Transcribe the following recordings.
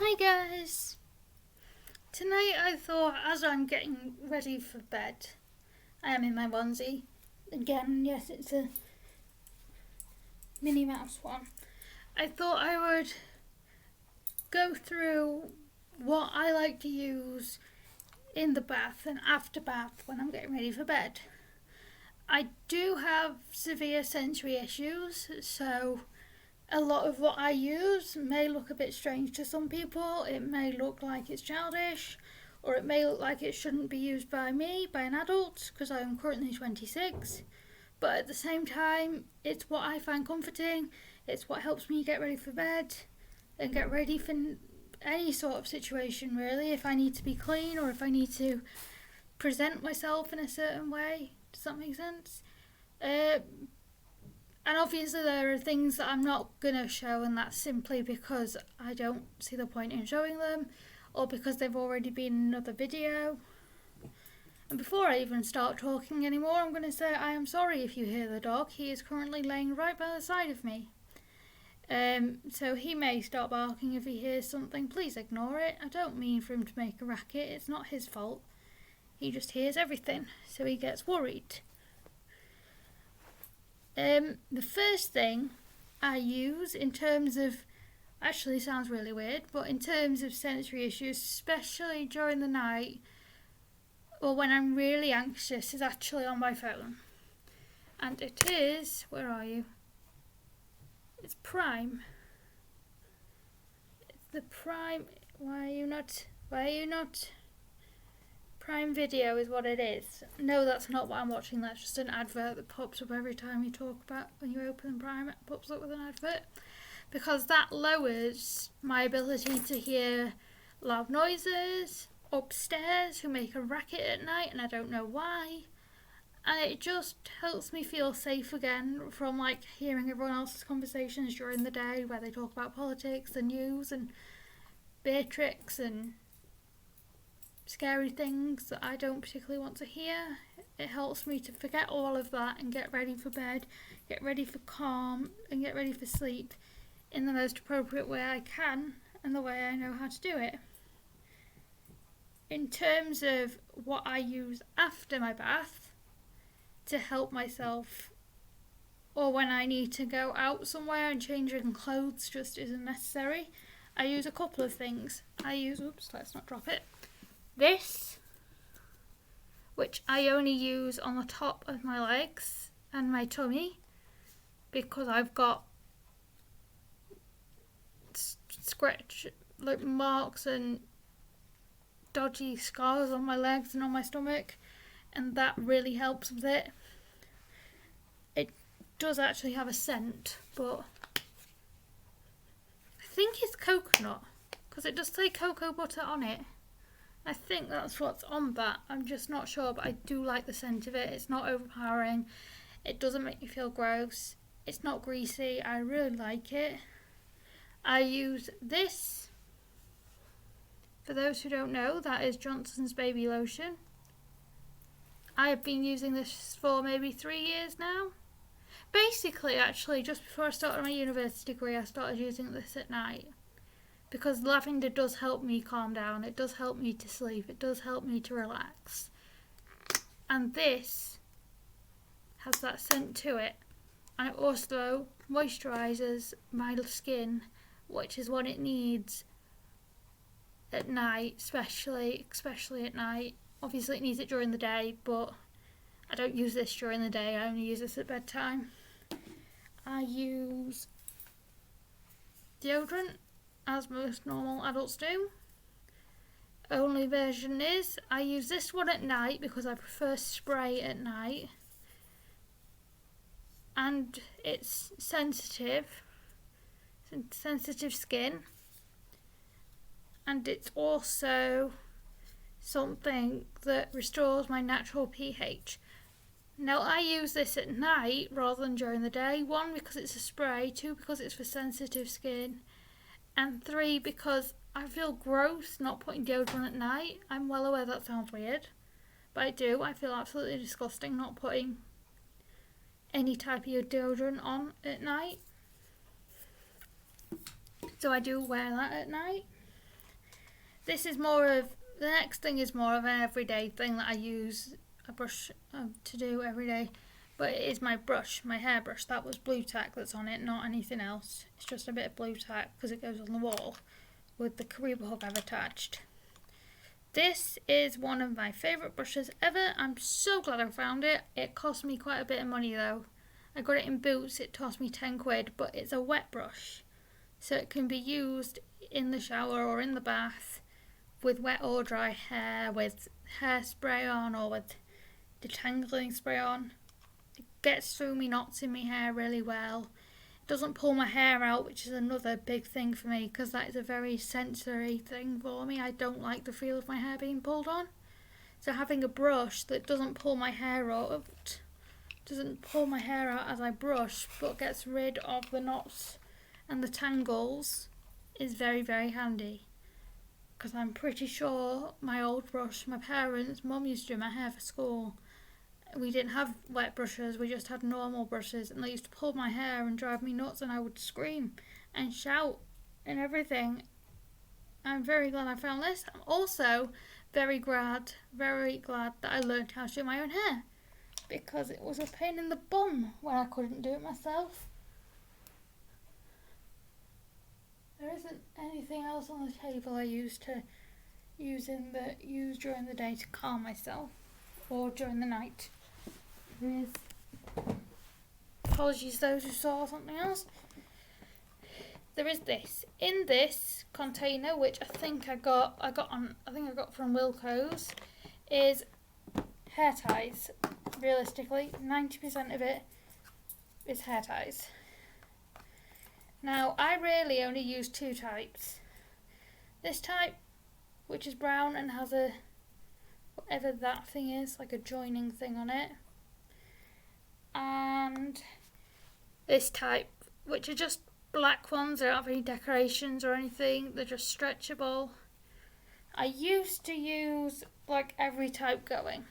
Hi guys! Tonight I thought, as I'm getting ready for bed, I am in my onesie. Again, yes, it's a Minnie Mouse one. I thought I would go through what I like to use in the bath and after bath when I'm getting ready for bed. I do have severe sensory issues, so a lot of what I use may look a bit strange to some people. It may look like it's childish, or it may look like it shouldn't be used by me, by an adult, because I am currently 26. But at the same time, it's what I find comforting. It's what helps me get ready for bed and get ready for any sort of situation, really. If I need to be clean or if I need to present myself in a certain way. Does that make sense? And obviously there are things that I'm not going to show, and that's simply because I don't see the point in showing them, or because they've already been in another video. And before I even start talking anymore, I'm going to say I am sorry if you hear the dog. He is currently laying right by the side of me. So he may start barking if he hears something. Please ignore it. I don't mean for him to make a racket. It's not his fault. He just hears everything, so he gets worried. The first thing I use in terms of, actually sounds really weird, but in terms of sensory issues, especially during the night or when I'm really anxious, is actually on my phone. And it is, where are you? It's Prime. It's the Prime, why are you not? Prime Video is what it is. No, that's not what I'm watching. That's just an advert that pops up every time you talk about, when you open Prime, it pops up with an advert. Because that lowers my ability to hear loud noises upstairs who make a racket at night, and I don't know why. And it just helps me feel safe again from like hearing everyone else's conversations during the day where they talk about politics and news and beer tricks and scary things that I don't particularly want to hear. It helps me to forget all of that and get ready for bed, get ready for calm, and get ready for sleep in the most appropriate way I can and the way I know how to do it. In terms of what I use after my bath to help myself, or when I need to go out somewhere and changing clothes just isn't necessary, I use a couple of things. I use, let's not drop it. This, which I only use on the top of my legs and my tummy because I've got scratch like marks and dodgy scars on my legs and on my stomach, and that really helps with it. It does actually have a scent, but I think it's coconut because it does say cocoa butter on it. I think that's what's on that. I'm just not sure, but I do like the scent of it. It's not overpowering. It doesn't make me feel gross. It's not greasy. I really like it. I use this. For those who don't know, that is Johnson's baby lotion. I have been using this for maybe 3 years now. Basically, actually, just before I started my university degree, I started using this at night. Because lavender does help me calm down, it does help me to sleep, it does help me to relax. And this has that scent to it. And it also moisturises my skin, which is what it needs at night, especially at night. Obviously it needs it during the day, but I don't use this during the day, I only use this at bedtime. I use deodorant, as most normal adults do. Only version is, I use this one at night because I prefer spray at night. And it's sensitive skin. And it's also something that restores my natural pH. Now I use this at night rather than during the day. 1, because it's a spray. 2, because it's for sensitive skin. And 3, because I feel gross not putting deodorant at night. I'm well aware that sounds weird, but I do. I feel absolutely disgusting not putting any type of deodorant on at night. So I do wear that at night. This is more of, the next thing is more of an everyday thing that I use a brush to do every day. But it is my brush, my hairbrush. That was blue tack that's on it, not anything else. It's just a bit of blue tack because it goes on the wall with the Kariba hook I've attached. This is one of my favourite brushes ever. I'm so glad I found it. It cost me quite a bit of money though. I got it in Boots, it cost me 10 quid, but it's a wet brush. So it can be used in the shower or in the bath with wet or dry hair, with hairspray on or with detangling spray on. It gets through me knots in my hair really well. Doesn't pull my hair out, which is another big thing for me because that is a very sensory thing for me. I don't like the feel of my hair being pulled on. So having a brush that doesn't pull my hair out, doesn't pull my hair out as I brush, but gets rid of the knots and the tangles is very, very handy. Because I'm pretty sure my old brush, my parents, mum used to do my hair for school. We didn't have wet brushes, we just had normal brushes, and they used to pull my hair and drive me nuts, and I would scream and shout and everything. I'm very glad I found this. I'm also very glad that I learned how to do my own hair, because it was a pain in the bum when I couldn't do it myself. There isn't anything else on the table I use during the day to calm myself, or during the night. There is, apologies those who saw something else. There is this in this container, which I think I got from Wilko's, is hair ties. Realistically, 90% of it is hair ties. Now, I really only use two types. This type, which is brown and has a, whatever that thing is, like a joining thing on it. And this type, which are just black ones. They don't have any decorations or anything. They're just stretchable. I used to use like every type going,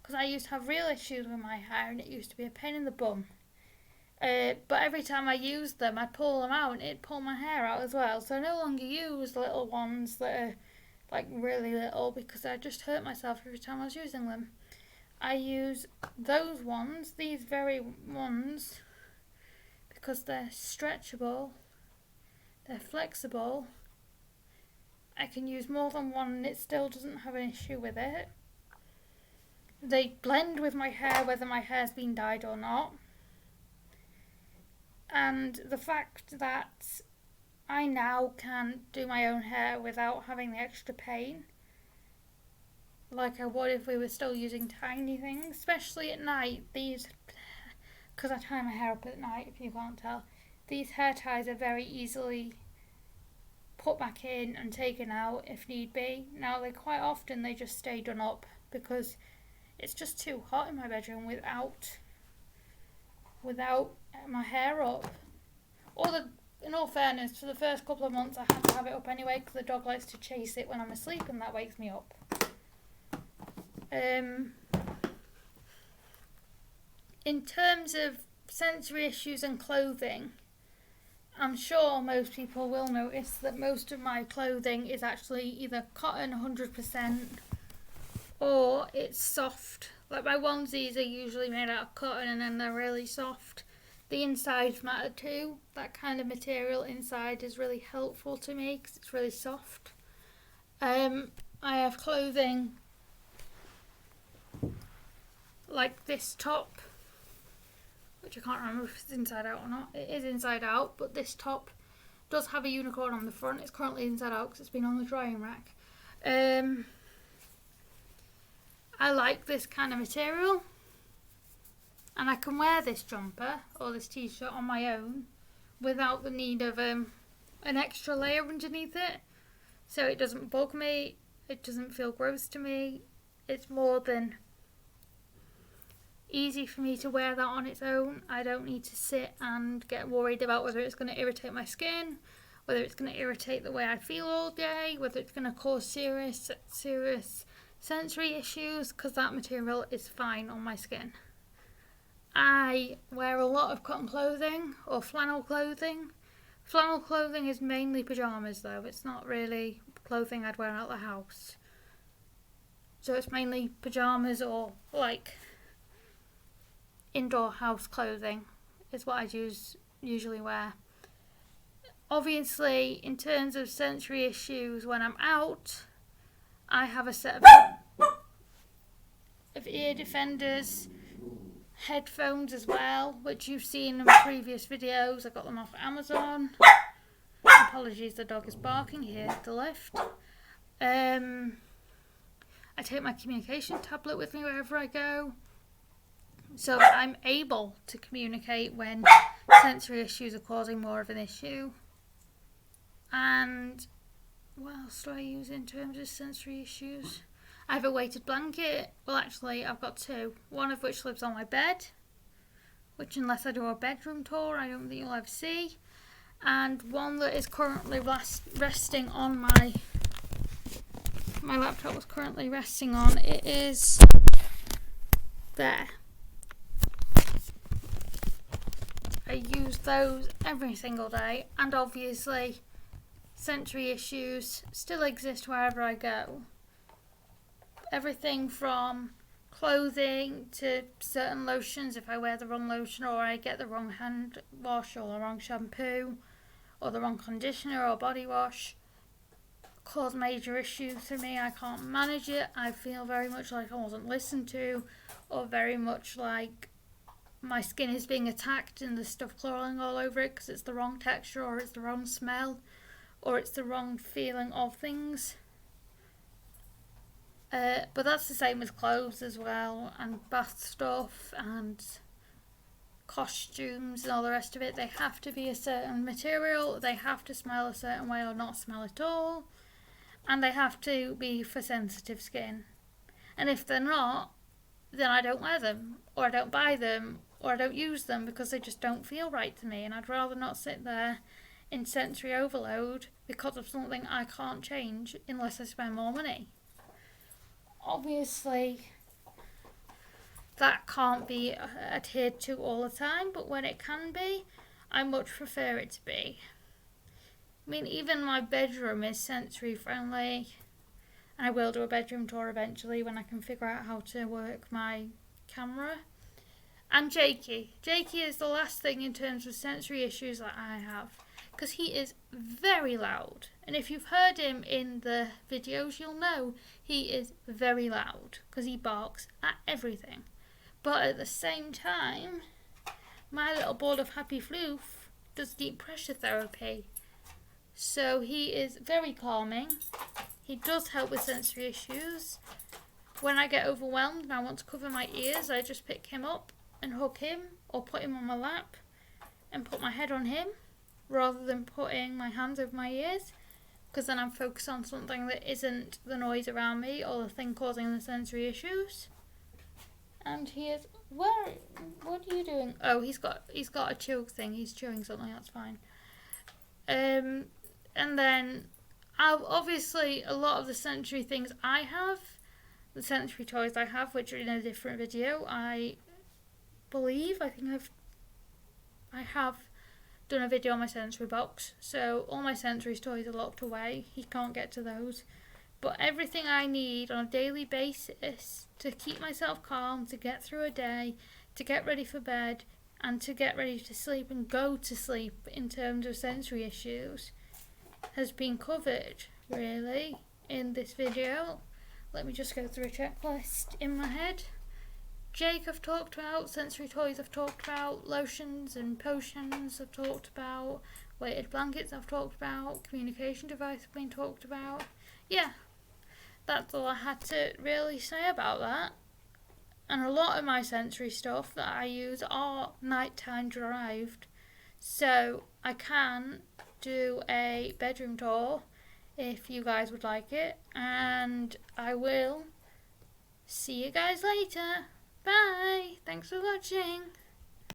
because I used to have real issues with my hair and it used to be a pain in the bum. But every time I used them, I'd pull them out and it'd pull my hair out as well. So I no longer use little ones that are like really little, because I just hurt myself every time I was using them. I use those ones, these very ones, because they're stretchable, they're flexible. I can use more than one and it still doesn't have an issue with it. They blend with my hair whether my hair's been dyed or not. And the fact that I now can do my own hair without having the extra pain, like I would if we were still using tiny things, especially at night. These, because I tie my hair up at night, if you can't tell, these hair ties are very easily put back in and taken out if need be. Now, quite often they just stay done up because it's just too hot in my bedroom without my hair up. In all fairness, for the first couple of months I had to have it up anyway because the dog likes to chase it when I'm asleep and that wakes me up. In terms of sensory issues and clothing, I'm sure most people will notice that most of my clothing is actually either cotton 100% or it's soft. Like my onesies are usually made out of cotton and then they're really soft. The insides matter too. That kind of material inside is really helpful to me because it's really soft. I have clothing like this top, which I can't remember if it's inside out or not. It is inside out, but this top does have a unicorn on the front. It's currently inside out because it's been on the drying rack. I like this kind of material, and I can wear this jumper or this t-shirt on my own without the need of an extra layer underneath it, so it doesn't bug me, it doesn't feel gross to me. It's more than easy for me to wear that on its own. I don't need to sit and get worried about whether it's going to irritate my skin, whether it's going to irritate the way I feel all day, whether it's going to cause serious sensory issues, because that material is fine on my skin. I wear a lot of cotton clothing or flannel clothing. Flannel clothing is mainly pyjamas though, it's not really clothing I'd wear out the house. So it's mainly pyjamas or like indoor house clothing is what I usually wear. Obviously, in terms of sensory issues when I'm out, I have a set of ear defenders, headphones as well, which you've seen in previous videos. I got them off Amazon. Apologies, the dog is barking here at the lift. I take my communication tablet with me wherever I go, so that I'm able to communicate when sensory issues are causing more of an issue. And what else do I use in terms of sensory issues? I have a weighted blanket. Well, actually, I've got two. One of which lives on my bed, which unless I do a bedroom tour, I don't think you'll ever see. And one that is currently resting on my laptop was currently resting on. It is there. I use those every single day, and obviously sensory issues still exist wherever I go. Everything from clothing to certain lotions, if I wear the wrong lotion or I get the wrong hand wash or the wrong shampoo or the wrong conditioner or body wash, cause major issues for me. I can't manage it. I feel very much like I wasn't listened to, or very much like my skin is being attacked and there's stuff crawling all over it because it's the wrong texture or it's the wrong smell or it's the wrong feeling of things. But that's the same with clothes as well, and bath stuff and costumes and all the rest of it. They have to be a certain material, they have to smell a certain way or not smell at all, and they have to be for sensitive skin. And if they're not, then I don't wear them, or I don't buy them, or I don't use them because they just don't feel right to me, and I'd rather not sit there in sensory overload because of something I can't change unless I spend more money. Obviously, that can't be adhered to all the time, but when it can be, I much prefer it to be. I mean, even my bedroom is sensory friendly, and I will do a bedroom tour eventually when I can figure out how to work my camera. And Jakey. Jakey is the last thing in terms of sensory issues that I have, because he is very loud. And if you've heard him in the videos, you'll know he is very loud because he barks at everything. But at the same time, my little ball of happy floof does deep pressure therapy. So he is very calming. He does help with sensory issues. When I get overwhelmed and I want to cover my ears, I just pick him up and hug him, or put him on my lap and put my head on him, rather than putting my hands over my ears, because then I'm focused on something that isn't the noise around me or the thing causing the sensory issues. And he is, what are you doing? Oh, he's got a chew thing. He's chewing something. That's fine. And then, obviously, a lot of the sensory things I have, the sensory toys I have, which are in a different video, I think I have done a video on my sensory box. So all my sensory toys are locked away. He can't get to those. But everything I need on a daily basis to keep myself calm, to get through a day, to get ready for bed, and to get ready to sleep and go to sleep in terms of sensory issues has been covered, really, in this video. Let me just go through a checklist in my head. Jake I've talked about, sensory toys I've talked about, lotions and potions I've talked about, weighted blankets I've talked about, communication device have been talked about. Yeah, that's all I had to really say about that. And a lot of my sensory stuff that I use are nighttime derived, so I can do a bedroom tour if you guys would like it, and I will see you guys later. Bye! Thanks for watching!